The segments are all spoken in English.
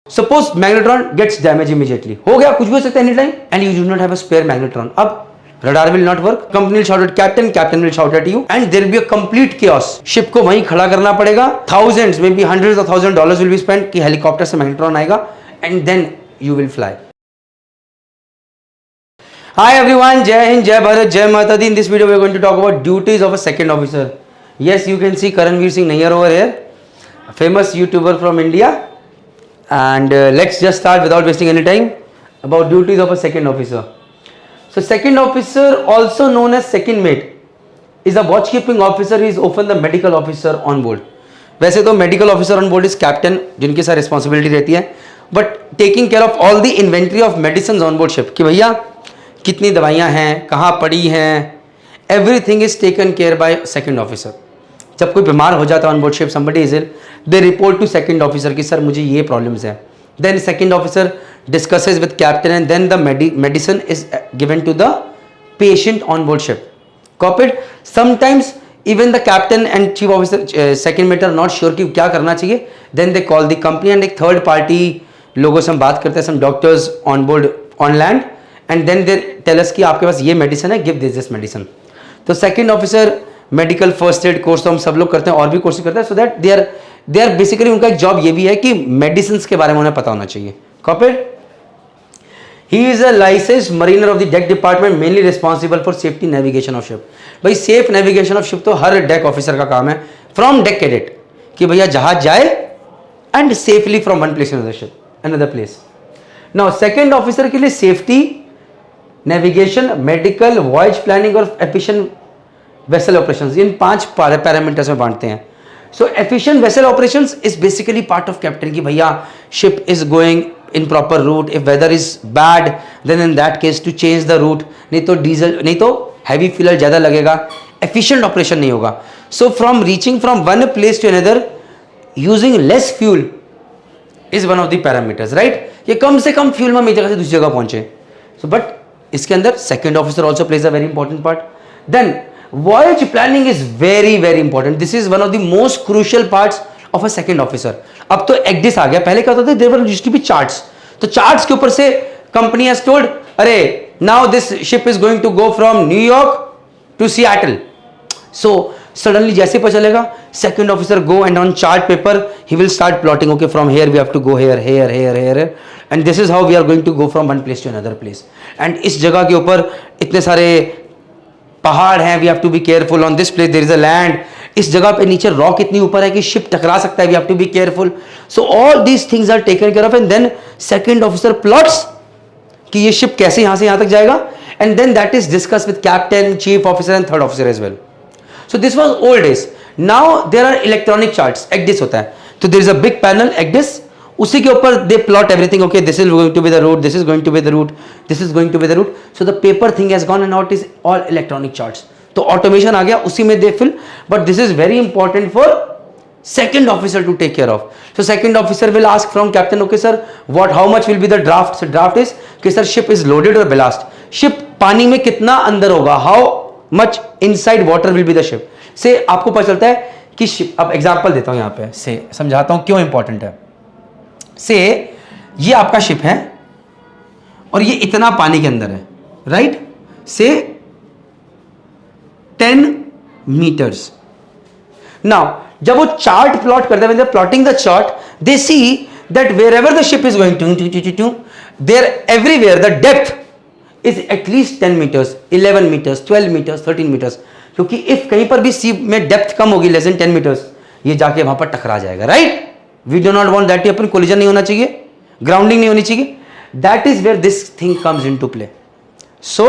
Suppose magnetron gets damaged immediately. हो गया, कुछ भी हो सकता है any time, and you do not have a spare magnetron. अब radar will not work. Company will shout at captain, captain will shout at you, and there will be a complete chaos. Ship को वहीं खड़ा करना पड़ेगा. Thousands, maybe hundreds of $1,000 will be spent कि helicopter से magnetron आएगा, and then you will fly. Hi everyone, Jai Hind, Jai Bharat, Jai Mata Di. In this video we are going to talk about duties of a second officer. Yes, you can see Karanveer Singh Nayyar over here, a famous YouTuber from India. And let's just start without wasting any time about duties of a second officer. So second officer, also known as second mate, is a watchkeeping officer. He is often the medical officer on board. वैसे तो medical officer on board is captain, जिनकी सारी responsibility रहती है, but taking care of all the inventory of medicines on board ship कि भैया कितनी दवाइयाँ हैं, कहाँ पड़ी हैं, everything is taken care by second officer. जब कोई बीमार हो जाता है on board ship, somebody is ill, they report to second officer कि सर मुझे ये प्रॉब्लम्स हैं. Then second officer discusses with captain and then the medicine is given to the patient on board ship. Copied. Sometimes even the captain and chief officer, second mate are not sure कि क्या करना चाहिए. Then they call the company and एक third party लोगों से हम बात करते हैं, some doctors on board on land, and then they tell us कि आपके पास ये मेडिसिन है, give this medicine. तो second officer medical first aid course तो हम सब लोग करते हैं और भी कोर्स करते हैं, so that they are basically उनका एक जॉब ये भी है कि मेडिसिन के बारे में उन्हें पता होना चाहिए. Copied. He is a licensed Mariner of the deck department, mainly responsible for safety navigation of ship. भाई सेफ नेविगेशन ऑफ शिप तो हर डेक ऑफिसर का काम है, फ्रॉम डेक कैडेट कि भैया जहाज जाए and safely from one place another ship another place. Now second officer के लिए safety, navigation, medical, voyage planning और एफिशिएंट वेसल ऑपरेशंस, इन 5 पैरामीटर्स में बांटते हैं. So efficient vessel operations is basically part of captain की भैया ship is going in proper route, if weather is bad then in that case to change the route, नहीं तो diesel, नहीं तो हैवी फ्यूल ज्यादा लगेगा, एफिशिएंट ऑपरेशन नहीं होगा. So from reaching from one place to another using less fuel is one of the parameters, right. ये कम से कम फ्यूल में हम एक जगह से दूसरी जगह पहुंचे. सो बट इसके अंदर second officer also plays a very important part. Then voyage planning is very very important. This is one of the most crucial parts of a second officer. अब तो ECDIS आ गया, पहले क्या होता था, there were used to be charts. तो charts के ऊपर से company has told, अरे now this ship is going to go from New York to Seattle. So suddenly जैसे पता चलेगा, second officer go and on chart paper he will start plotting. Okay, from here we have to go here, here, here, here, and this is how we are going to go from one place to another place. And इस जगह के ऊपर इतने सारे पहाड़ हैं, we have to be careful. On this place there is a land, इस जगह पे नीचे रॉक इतनी ऊपर है कि शिप टकरा सकता है, we have to be careful. So all these things are taken care of and then second officer plots कि ये शिप कैसे यहां से यहां तक जाएगा, and then that is discussed with captain, chief officer and third officer as well. So this was old days. Now there are electronic charts, ECDIS होता है, तो there is a big panel ECDIS, उसी के ऊपर they plot everything. Okay, this is going to be the route, this is going to be the route, this is going to be the route. So the paper thing has gone and out is all electronic charts. तो automation आ गया, उसी में they fill, but this is very important for second officer to take care of. So second officer will ask from captain, okay sir what how much will be the draft. Draft is कि sir ship is loaded और blast, ship पानी में कितना अंदर होगा, how much inside water will be the ship. से आपको पता चलता है कि शिप, अब एग्जांपल देता हूं यहां पे, से समझाता हूं क्यों इंपॉर्टेंट है. से ये आपका शिप है और ये इतना पानी के अंदर है, राइट. से 10 meters. Now, जब वो चार्ट प्लॉट करते हैं, when they're plotting the chart, they see that wherever the ship is going there everywhere the depth is at least 10 meters, 11 meters, 12 meters, 13 meters. क्योंकि if कहीं पर भी सी में डेप्थ कम होगी less than 10 meters, ये जाके वहां पर टकरा जाएगा, right. We do not want that to happen. Collision नहीं होना चाहिए, ग्राउंडिंग नहीं होनी चाहिए. That is where this thing comes into play. So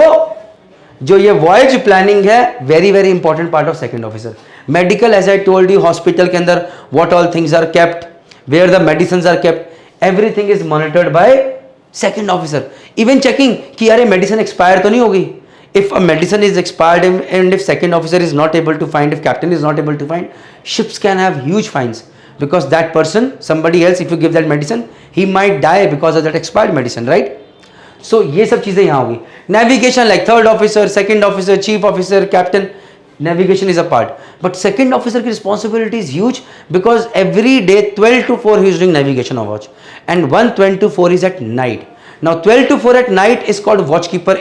जो ये वॉयज प्लानिंग है, very very important part of second officer. Medical, as I told you, hospital के अंदर what all things are kept, where the medicine are kept, everything is monitored by second officer. Even checking कि यार medicine expire तो नहीं होगी. If a medicine is expired and if second officer is not able to find, if captain is not able to find, ships can have huge fines because that person, somebody else, if you give that medicine, he might die because of that expired medicine, right. So ये सब चीजें यहाँ होगी. Navigation like third officer, second officer, chief officer, captain, navigation is a part, but second officer की responsibility is huge because every day 12 to 4 he is doing navigation of watch, and 1 to 4 is at night. Now 12 to 4 at night is called watchkeeper,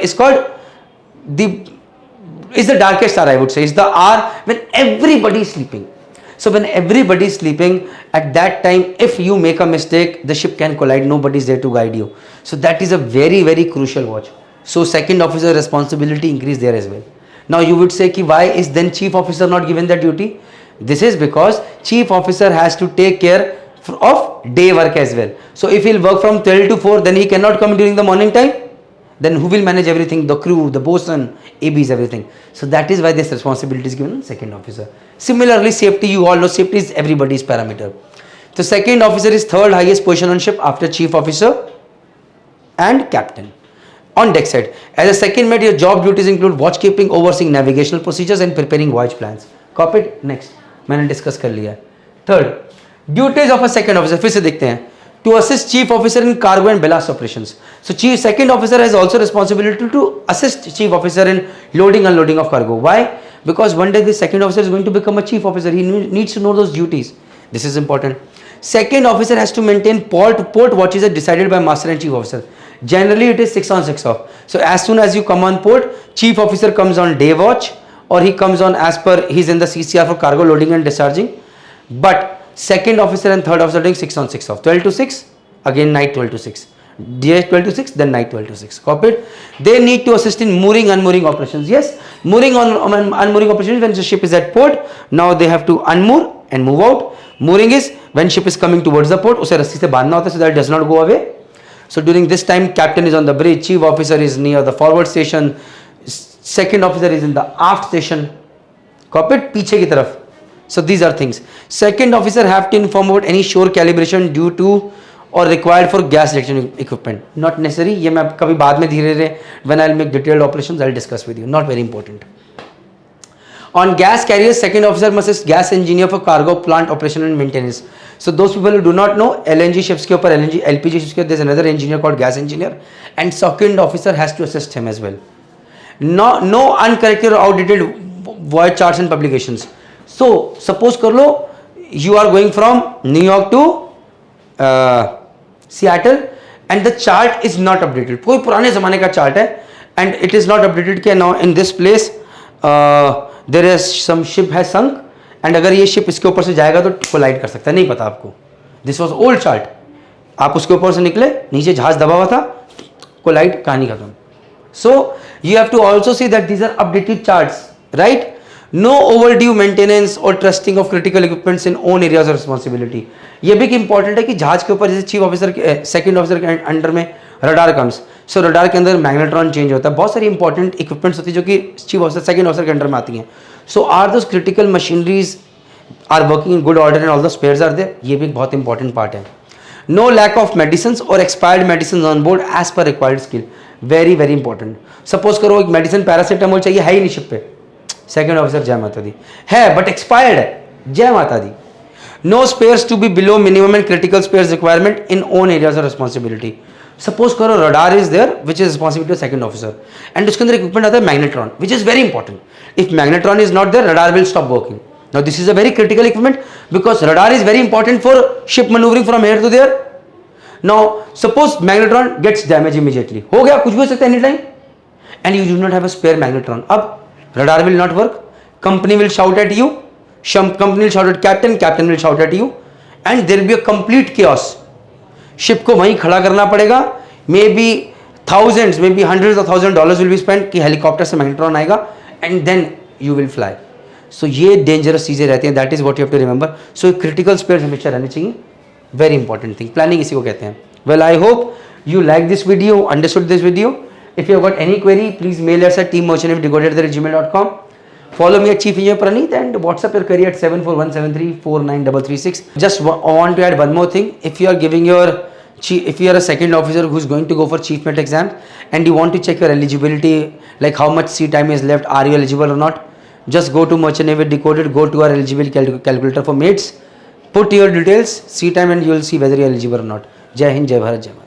is the darkest hour, I would say. Is the hour when everybody is sleeping. So when everybody is sleeping, at that time if you make a mistake, the ship can collide, nobody is there to guide you. So that is a very very crucial watch. So second officer responsibility increase there as well. Now you would say ki why is then chief officer not given that duty? This is because chief officer has to take care of day work as well. So if he'll work from 12 to 4, then he cannot come during the morning time. Then who will manage everything? The crew, the bosun, ABs, everything. So that is why this responsibility is given to second officer. Similarly, safety, you all know safety is everybody's parameter. So second officer is third highest position on ship after chief officer and captain. On deck side, as a second mate, your job duties include watchkeeping, overseeing navigational procedures and preparing voyage plans. Copied? Next. मैंने discuss कर लिया है. Third, duties of a second officer. फिर से देखते हैं. To assist chief officer in cargo and ballast operations. So second officer has also responsibility to assist chief officer in loading and unloading of cargo. Why? Because one day the second officer is going to become a chief officer. He needs to know those duties. This is important. Second officer has to maintain port watches are decided by master and chief officer. Generally it is 6 on 6 off. So as soon as you come on port, chief officer comes on day watch, or he comes on as per he's in the CCR for cargo loading and discharging. But second officer and third officer doing 6 on 6 off. 12 to 6, again night 12 to 6. Day 12 to 6, then night 12 to 6. Copied? They need to assist in mooring, unmooring operations. Yes, mooring on unmooring operations when the ship is at port. Now they have to unmoor and move out. Mooring is when ship is coming towards the port, उसे रस्सी से बांधना होता है so that it does not go away. So during this time, captain is on the bridge, chief officer is near the forward station, second officer is in the aft station. Copied? पीछे की तरफ. So these are things. Second officer have to inform about any shore calibration due to or required for gas detection equipment. Not necessary. ये मैं कभी बाद में धीरे धीरे when I'll make detailed operations I'll discuss with you. Not very important. On gas carriers, second officer must assist gas engineer for cargo, plant operation and maintenance. So those people who do not know, LNG ships के ऊपर LPG ships के there's another engineer called gas engineer, and second officer has to assist him as well. No uncorrected or outdated voyage charts and publications. So suppose कर लो you are going from New York to Seattle and the chart is not updated. कोई पुराने ज़माने का chart है and it is not updated कि now in this place there is some ship has sunk and अगर ये ship इसके ऊपर से जाएगा तो कोलाइड कर सकता है, नहीं पता आपको. This was old chart. आप उसके ऊपर से निकले, नीचे जहाज दबा हुआ था, कोलाइड, कहानी खत्म. So you have to also see that these are updated charts, right? No overdue maintenance or trusting of critical equipments in own areas of responsibility. ये भी इंपॉर्टेंट है कि जहाज के ऊपर जैसे चीफ ऑफिसर सेकंड ऑफिसर के अंडर में रडार कम्स. सो रडार के अंदर मैग्नेट्रॉन चेंज होता है, बहुत सारी इंपॉर्टेंट इक्विपमेंट्स होती है जो कि चीफ ऑफिसर सेकंड ऑफिसर के अंडर में आती हैं. So are those critical machineries are working in good order and all the spares are there. ये भी एक बहुत इंपॉर्टेंट पार्ट है. नो लैक ऑफ मेडिसिन और expired medicine on board as per required skill. Very very important. Suppose करो एक medicine paracetamol चाहिए, है ही नहीं शिप पे, सेकंड ऑफिसर जय माता दी है बट एक्सपायर्ड है, जय माता दी. No spares to be below minimum and critical spares requirement in own areas of responsibility. Suppose करो radar is there which is responsibility of second officer and उसके अंदर इक्विपमेंट आता है magnetron which is very important. If magnetron is not there, radar will stop working. Now this is a very critical equipment because radar is very important for ship manoeuvring from here to there. Now suppose magnetron gets damage immediately, हो गया, कुछ भी हो सकता है any time, and you do not have a spare magnetron. अब radar will not work, company will shout at you, company will shout at captain will shout at you, and there will be a complete chaos. Ship को वहीं खड़ा करना पड़ेगा. Maybe thousands, maybe hundreds of $1,000 will be spent कि helicopter से magnetron आएगा and then you will fly. So ये dangerous चीज़ें रहती हैं. That is what you have to remember. So critical spares हमेशा रहनी चाहिए. Very important thing. Planning इसी को कहते हैं. Well, I hope you like this video, understood this video. If you have got any query, please mail us at teammerchantnavy@gmail.com. Follow me at Chief Engineer Praneeth and WhatsApp your query at 74173493336. Just want to add one more thing. If you are a second officer who is going to go for chief mate exam and you want to check your eligibility, like how much sea time is left, are you eligible or not, just go to Merchant Navy Decoded, go to our eligibility calculator for mates, put your details, sea time, and you will see whether you are eligible or not. Jai Hind, Jai Bharat, Jai Mata.